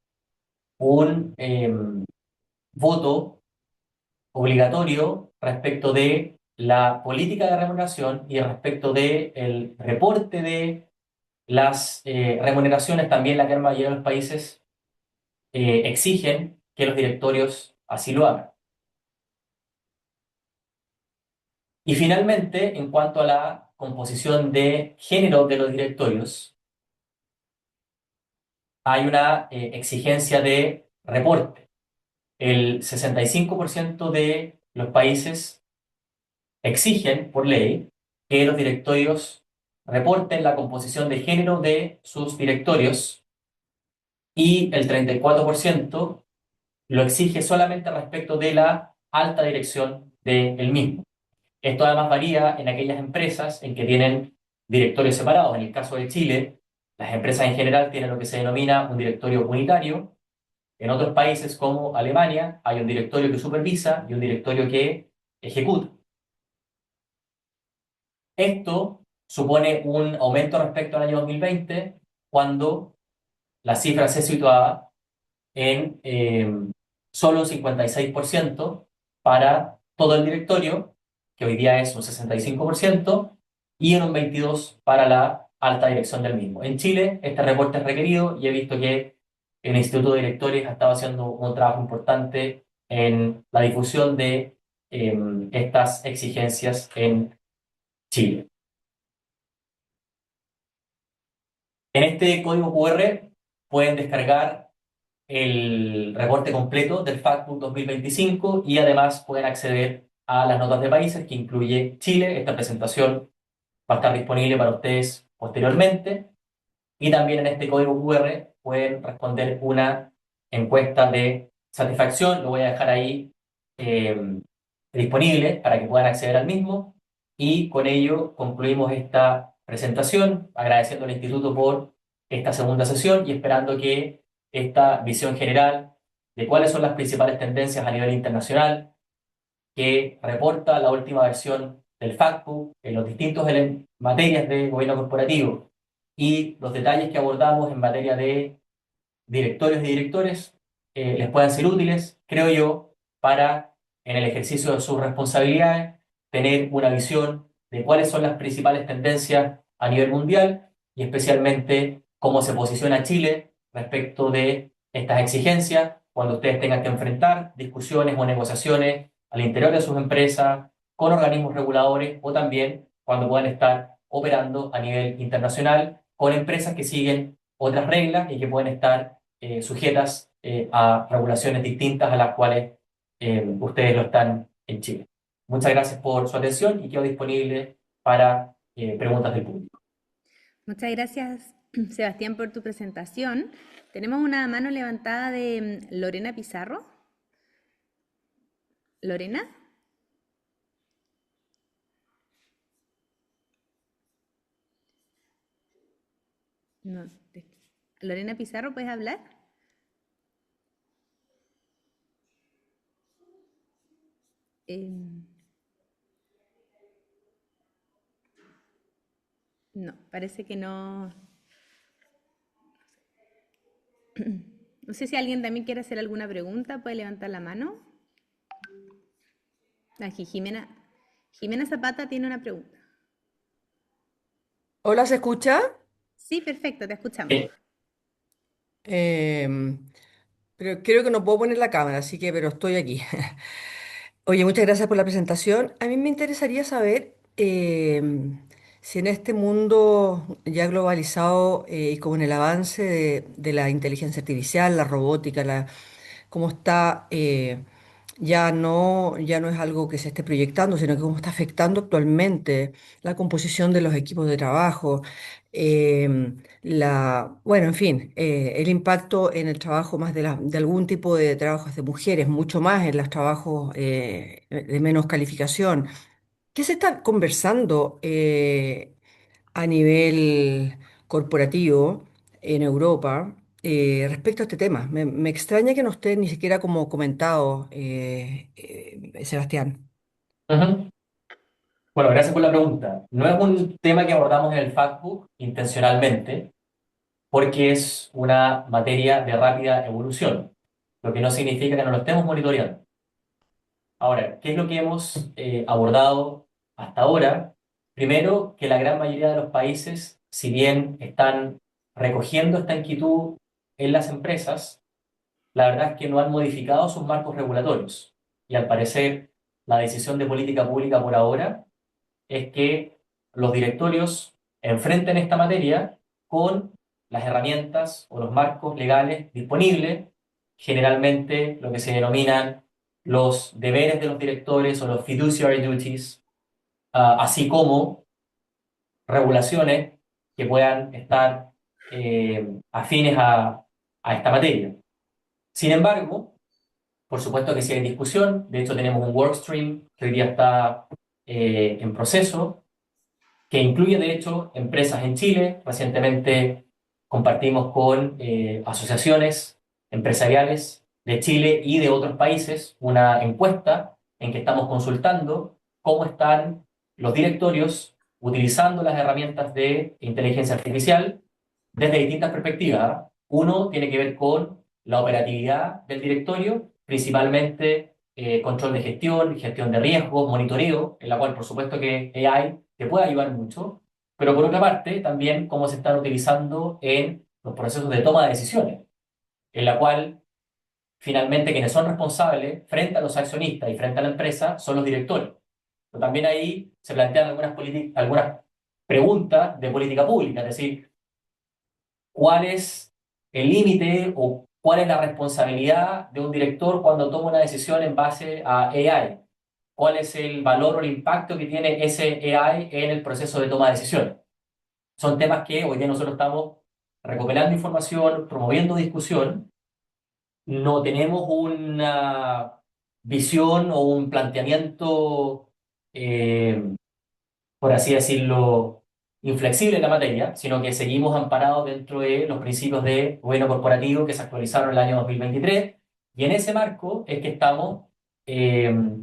un voto obligatorio respecto de la política de remuneración y respecto del reporte de las remuneraciones. También la gran mayoría de los países exigen que los directorios así lo hagan. Y finalmente, en cuanto a la composición de género de los directorios, hay una exigencia de reporte. El 65% de los países exigen por ley que los directorios reporten la composición de género de sus directorios y el 34% lo exige solamente respecto de la alta dirección del mismo. Esto además varía en aquellas empresas en que tienen directorios separados. En el caso de Chile, las empresas en general tienen lo que se denomina un directorio unitario. En otros países como Alemania hay un directorio que supervisa y un directorio que ejecuta. Esto supone un aumento respecto al año 2020, cuando la cifra se situaba en solo un 56% para todo el directorio, que hoy día es un 65%, y en un 22% para la alta dirección del mismo. En Chile, este reporte es requerido y he visto que el Instituto de Directores ha estado haciendo un trabajo importante en la difusión de estas exigencias en Chile. En este código QR pueden descargar el reporte completo del Factbook 2025 y además pueden acceder a las notas de países que incluye Chile. Esta presentación va a estar disponible para ustedes posteriormente. Y también en este código QR pueden responder una encuesta de satisfacción. Lo voy a dejar ahí eh, disponible para que puedan acceder al mismo. Y con ello concluimos esta presentación, agradeciendo al Instituto por esta segunda sesión y esperando que esta visión general de cuáles son las principales tendencias a nivel internacional que reporta la última versión del FACTBook en los distintos materias de gobierno corporativo y los detalles que abordamos en materia de directorios y directores les puedan ser útiles, creo yo, para, en el ejercicio de sus responsabilidades, tener una visión de cuáles son las principales tendencias a nivel mundial y especialmente cómo se posiciona Chile respecto de estas exigencias cuando ustedes tengan que enfrentar discusiones o negociaciones al interior de sus empresas, con organismos reguladores o también cuando puedan estar operando a nivel internacional con empresas que siguen otras reglas y que pueden estar sujetas a regulaciones distintas a las cuales ustedes lo están en Chile. Muchas gracias por su atención y quedo disponible para preguntas del público. Muchas gracias, Sebastián, por tu presentación. Tenemos una mano levantada de Lorena Pizarro. ¿Lorena? No. Lorena Pizarro, ¿puedes hablar? No, parece que no. No sé si alguien también quiere hacer alguna pregunta, puede levantar la mano. Aquí, Jimena Zapata tiene una pregunta. Hola, ¿se escucha? Sí, perfecto, te escuchamos. Em, pero creo que no puedo poner la cámara, así que, pero estoy aquí. Oye, muchas gracias por la presentación. A mí me interesaría saber si en este mundo ya globalizado y con el avance de la inteligencia artificial, la robótica, cómo está, ya no es algo que se esté proyectando, sino que cómo está afectando actualmente la composición de los equipos de trabajo, bueno, en fin, el impacto en el trabajo más de algún tipo de trabajos de mujeres, mucho más en los trabajos de menos calificación. ¿Qué se está conversando a nivel corporativo en Europa respecto a este tema? Me extraña que no esté ni siquiera como comentado, Sebastián. Ujú. Bueno, gracias por la pregunta. No es un tema que abordamos en el Factbook intencionalmente, porque es una materia de rápida evolución, lo que no significa que no lo estemos monitoreando. Ahora, ¿qué es lo que hemos abordado hasta ahora? Primero, que la gran mayoría de los países, si bien están recogiendo esta inquietud en las empresas, la verdad es que no han modificado sus marcos regulatorios. Y al parecer, la decisión de política pública por ahora es que los directorios enfrenten esta materia con las herramientas o los marcos legales disponibles, generalmente lo que se denominan los deberes de los directores o los fiduciary duties, así como regulaciones que puedan estar afines a esta materia. Sin embargo, por supuesto que sí hay discusión, de hecho tenemos un workstream que hoy día está en proceso, que incluye de hecho empresas en Chile. Recientemente compartimos con asociaciones empresariales de Chile y de otros países una encuesta en que estamos consultando cómo están los directorios utilizando las herramientas de inteligencia artificial desde distintas perspectivas. Uno tiene que ver con la operatividad del directorio, principalmente control de gestión, gestión de riesgos, monitoreo, en la cual por supuesto que AI te puede ayudar mucho, pero por otra parte también cómo se están utilizando en los procesos de toma de decisiones, en la cual finalmente quienes son responsables frente a los accionistas y frente a la empresa son los directores. Pero también ahí se plantean algunas preguntas de política pública, es decir, ¿cuál es el límite o cuál es la responsabilidad de un director cuando toma una decisión en base a AI? ¿Cuál es el valor o el impacto que tiene ese AI en el proceso de toma de decisiones? Son temas que hoy día nosotros estamos recopilando información, promoviendo discusión. No tenemos una visión o un planteamiento, por así decirlo, inflexible en la materia, sino que seguimos amparados dentro de los principios de gobierno corporativo que se actualizaron en el año 2023, y en ese marco es que estamos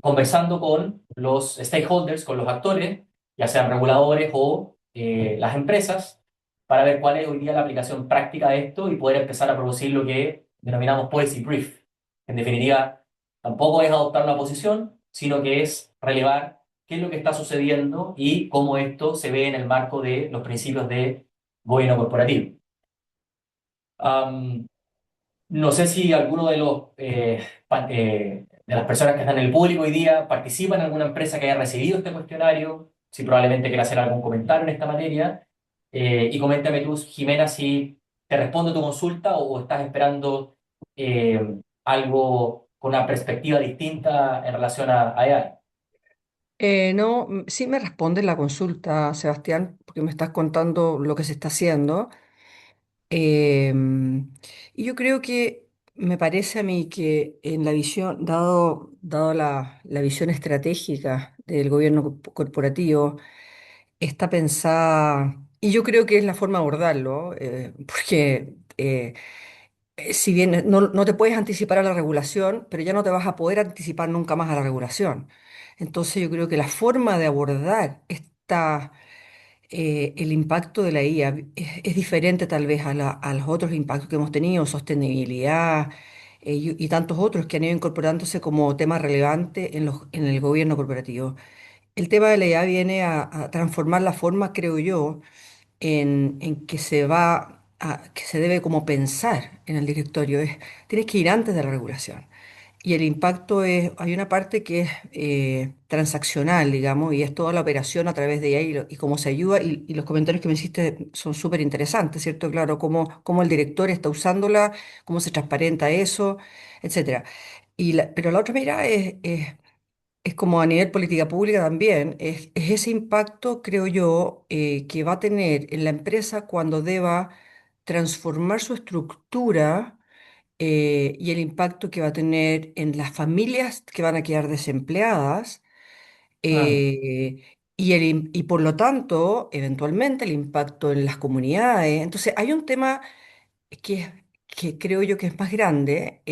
conversando con los stakeholders, con los actores, ya sean reguladores o las empresas, para ver cuál es hoy día la aplicación práctica de esto y poder empezar a producir lo que denominamos policy brief. En definitiva, tampoco es adoptar una posición, sino que es relevar qué es lo que está sucediendo y cómo esto se ve en el marco de los principios de gobierno corporativo. Am, no sé si alguno de de las personas que están en el público hoy día participa en alguna empresa que haya recibido este cuestionario, si probablemente quiera hacer algún comentario en esta materia. Y coméntame tú, Jimena, si te respondo tu consulta o estás esperando algo con una perspectiva distinta en relación a AI. No, sí me responde la consulta, Sebastián, porque me estás contando lo que se está haciendo. Em, y yo creo que me parece a mí que en la visión, dado la visión estratégica del gobierno corporativo, está pensada, y yo creo que es la forma de abordarlo, porque si bien no te puedes anticipar a la regulación, pero ya no te vas a poder anticipar nunca más a la regulación. Entonces yo creo que la forma de abordar el impacto de la IA es diferente tal vez a los otros impactos que hemos tenido, sostenibilidad y tantos otros que han ido incorporándose como tema relevante en el gobierno corporativo. El tema de la IA viene a transformar la forma, creo yo, en que se debe como pensar en el directorio. Tienes que ir antes de la regulación. Y el impacto hay una parte que es transaccional, digamos, y es toda la operación a través de ahí y cómo se ayuda. Y los comentarios que me hiciste son súper interesantes, ¿cierto? Claro, cómo el director está usándola, cómo se transparenta eso, etcétera. Pero la otra mirada es como a nivel política pública también, es ese impacto, creo yo, que va a tener en la empresa cuando deba transformar su estructura y el impacto que va a tener en las familias que van a quedar desempleadas Mm. y por lo tanto, eventualmente, el impacto en las comunidades. Entonces, hay un tema que creo yo que es más grande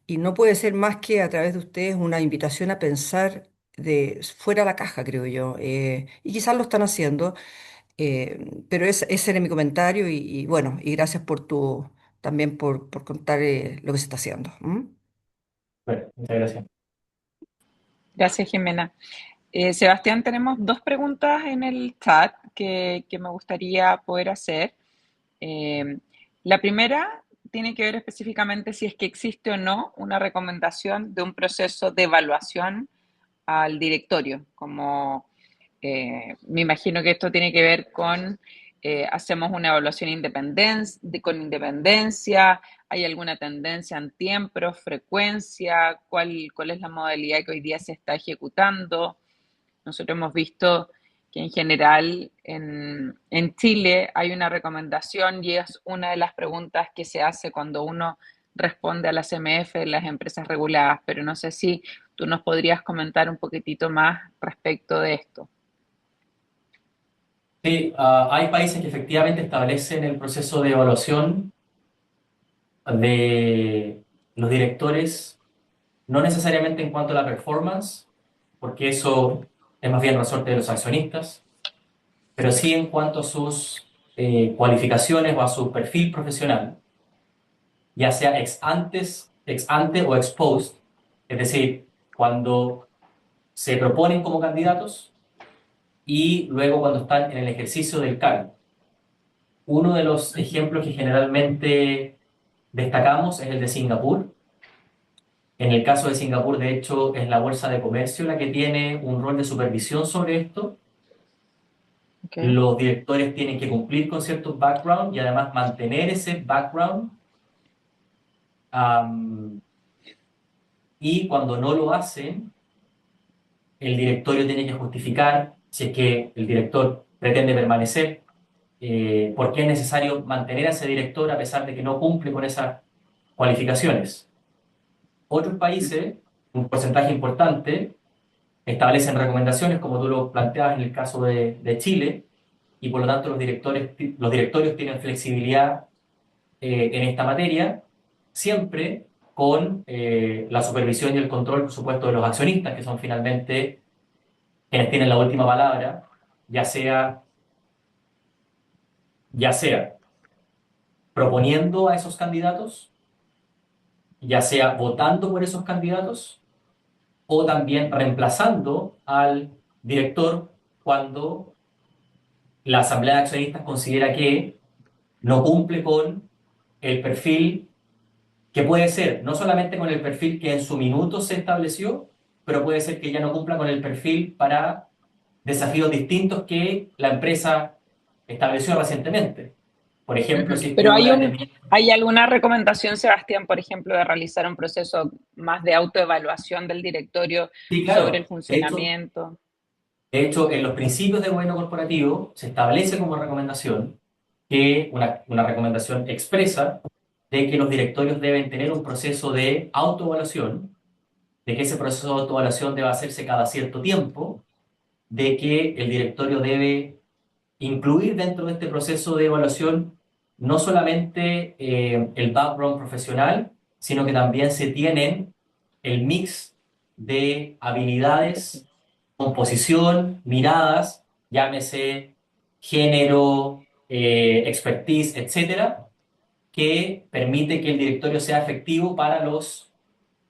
y no puede ser más que a través de ustedes una invitación a pensar de fuera de la caja, creo yo. Y quizás lo están haciendo, pero ese era mi comentario y bueno, y gracias también por contar lo que se está haciendo. ¿M? Bueno, muchas gracias. Gracias, Jimena. Sebastián, tenemos dos preguntas en el chat que me gustaría poder hacer. Eh, la primera tiene que ver específicamente si es que existe o no una recomendación de un proceso de evaluación al directorio, como me imagino que esto tiene que ver con, hacemos una evaluación con independencia, hay alguna tendencia en tiempo, frecuencia, cuál es la modalidad que hoy día se está ejecutando. Nosotros hemos visto que en general en Chile hay una recomendación y es una de las preguntas que se hace cuando uno responde a la CMF de las empresas reguladas, pero no sé si tú nos podrías comentar un poquitito más respecto de esto. Sí, hay países que efectivamente establecen el proceso de evaluación de los directores, no necesariamente en cuanto a la performance, porque eso es más bien resorte de los accionistas, pero sí en cuanto a sus cualificaciones o a su perfil profesional. ya sea ex ante o ex post, es decir, cuando se proponen como candidatos y luego cuando están en el ejercicio del cargo. Uno de los ejemplos que generalmente destacamos es el de Singapur. En el caso de Singapur, de hecho, es la Bolsa de Comercio la que tiene un rol de supervisión sobre esto. Okay. Los directores tienen que cumplir con ciertos background y además mantener ese background. Y cuando no lo hacen, el directorio tiene que justificar si es que el director pretende permanecer, por qué es necesario mantener a ese director a pesar de que no cumple con esas cualificaciones. Otros países, un porcentaje importante, establecen recomendaciones, como tú lo planteabas en el caso de Chile, y por lo tanto los directorios tienen flexibilidad en esta materia, siempre con la supervisión y el control, por supuesto, de los accionistas, que son finalmente quienes tienen la última palabra, ya sea, ya sea proponiendo a esos candidatos, ya sea votando por esos candidatos, o también reemplazando al director cuando la asamblea de accionistas considera que no cumple con el perfil que puede ser, no solamente con el perfil que en su minuto se estableció, pero puede ser que ya no cumpla con el perfil para desafíos distintos que la empresa estableció recientemente. Por ejemplo, Ujú. si es que Pero hubo una determinación... ¿hay alguna recomendación, Sebastián, por ejemplo, de realizar un proceso más de autoevaluación del directorio Sí, sobre el claro. funcionamiento? De hecho, en los principios de gobierno corporativo se establece como recomendación que una recomendación expresa de que los directorios deben tener un proceso de autoevaluación, de que ese proceso de autoevaluación debe hacerse cada cierto tiempo, de que el directorio debe incluir dentro de este proceso de evaluación no solamente el background profesional, sino que también se tienen el mix de habilidades, composición, miradas, llámese género, expertise, etcétera, que permite que el directorio sea efectivo para los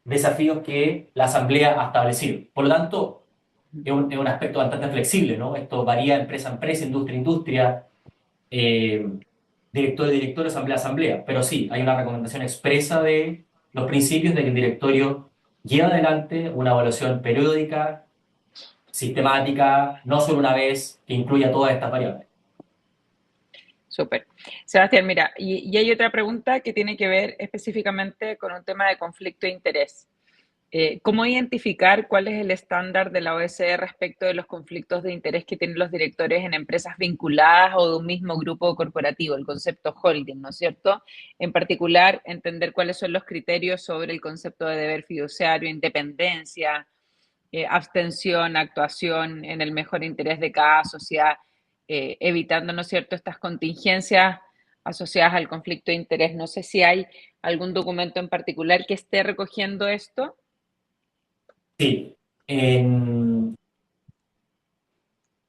desafíos que la asamblea ha establecido. Por lo tanto, es un aspecto bastante flexible, ¿no? Esto varía empresa a empresa, industria a industria, eh, director a director, asamblea a asamblea. Pero sí, hay una recomendación expresa de los principios de que el directorio lleva adelante una evaluación periódica, sistemática, no solo una vez, que incluya todas estas variables. Súper. Sebastián, mira, y hay otra pregunta que tiene que ver específicamente con un tema de conflicto de interés. ¿Cómo identificar cuál es el estándar de la OSD respecto de los conflictos de interés que tienen los directores en empresas vinculadas o de un mismo grupo corporativo, el concepto holding, ¿no es cierto? En particular, entender cuáles son los criterios sobre el concepto de deber fiduciario, independencia, abstención, actuación en el mejor interés de cada sociedad, evitando, ¿no es cierto?, estas contingencias asociadas al conflicto de interés. No sé si hay algún documento en particular que esté recogiendo esto. Sí,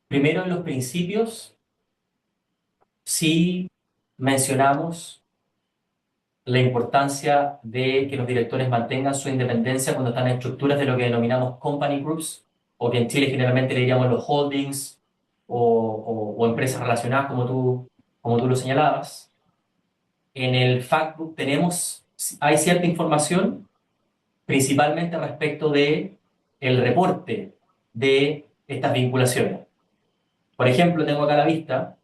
primero en los principios sí mencionamos la importancia de que los directores mantengan su independencia cuando están en estructuras de lo que denominamos company groups, o que en Chile generalmente le diríamos los holdings o empresas relacionadas, como tú lo señalabas. En el Factbook hay cierta información, principalmente respecto de el reporte de estas vinculaciones. Por ejemplo, tengo acá a la vista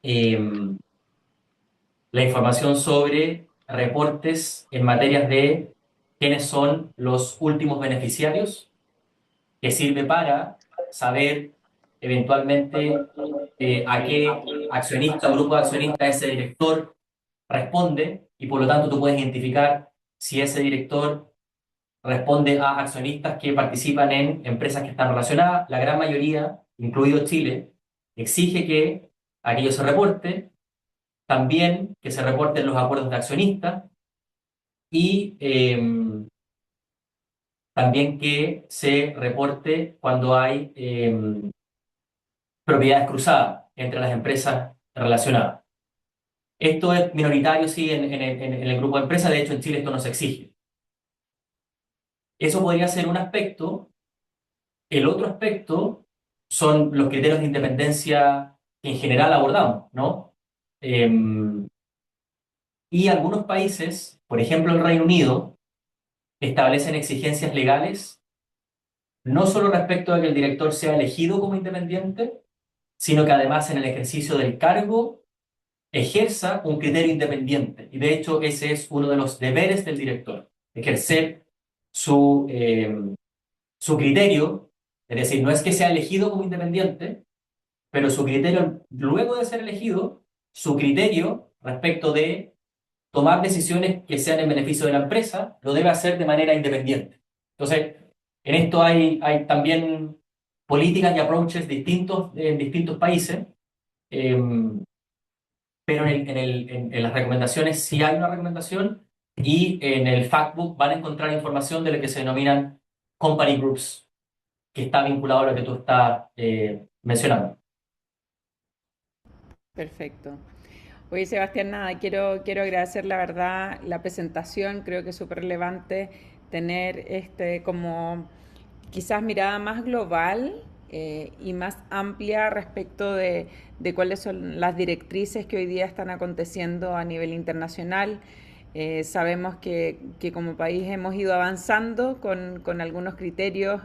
eh, la información sobre reportes en materias de quiénes son los últimos beneficiarios, que sirve para saber eventualmente a qué accionista o grupo de accionistas ese director responde y por lo tanto tú puedes identificar si ese director responde a accionistas que participan en empresas que están relacionadas. La gran mayoría, incluido Chile, exige que aquello se reporte, también que se reporten los acuerdos de accionistas y también que se reporte cuando hay propiedades cruzadas entre las empresas relacionadas. Esto es minoritario, sí, en el grupo de empresas. De hecho, en Chile esto no se exige. Eso podría ser un aspecto. El otro aspecto son los criterios de independencia que en general abordamos, ¿no? Y algunos países, por ejemplo el Reino Unido, establecen exigencias legales no solo respecto a que el director sea elegido como independiente, sino que además en el ejercicio del cargo ejerza un criterio independiente. Y de hecho ese es uno de los deberes del director, ejercer su criterio, es decir, no es que sea elegido como independiente, pero su criterio, luego de ser elegido, su criterio respecto de tomar decisiones que sean en beneficio de la empresa, lo debe hacer de manera independiente. Entonces, en esto hay también políticas y approaches distintos en distintos países, eh, pero en las recomendaciones sí hay una recomendación y en el factbook van a encontrar información de lo que se denominan company groups, que está vinculado a lo que tú estás mencionando. Perfecto. Oye, Sebastián, nada, quiero agradecer la verdad la presentación, creo que es súper relevante tener como quizás mirada más global y más amplia respecto de cuáles son las directrices que hoy día están aconteciendo a nivel internacional. Sabemos que como país hemos ido avanzando con algunos criterios,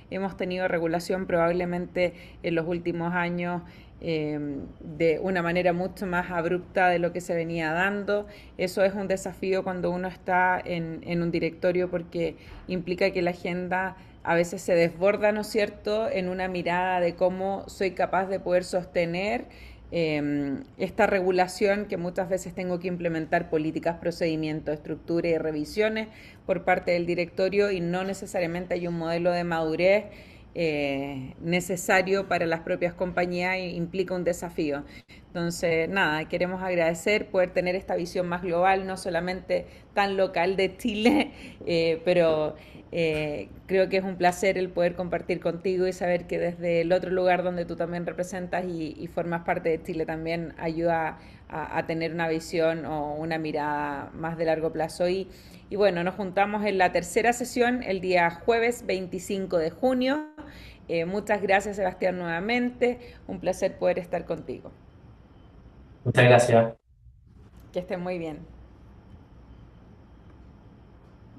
hemos tenido regulación probablemente en los últimos años de una manera mucho más abrupta de lo que se venía dando. Eso es un desafío cuando uno está en un directorio porque implica que la agenda a veces se desborda, ¿no es cierto?, en una mirada de cómo soy capaz de poder sostener esta regulación que muchas veces tengo que implementar políticas, procedimientos, estructuras y revisiones por parte del directorio y no necesariamente hay un modelo de madurez necesario para las propias compañías e implica un desafío. Entonces, nada, queremos agradecer poder tener esta visión más global, no solamente tan local de Chile, pero creo que es un placer el poder compartir contigo y saber que desde el otro lugar donde tú también representas y formas parte de Chile también ayuda a tener una visión o una mirada más de largo plazo. Y bueno, nos juntamos en la tercera sesión el día jueves 25 de junio. Muchas gracias, Sebastián, nuevamente. Un placer poder estar contigo. Muchas gracias. Que estén muy bien.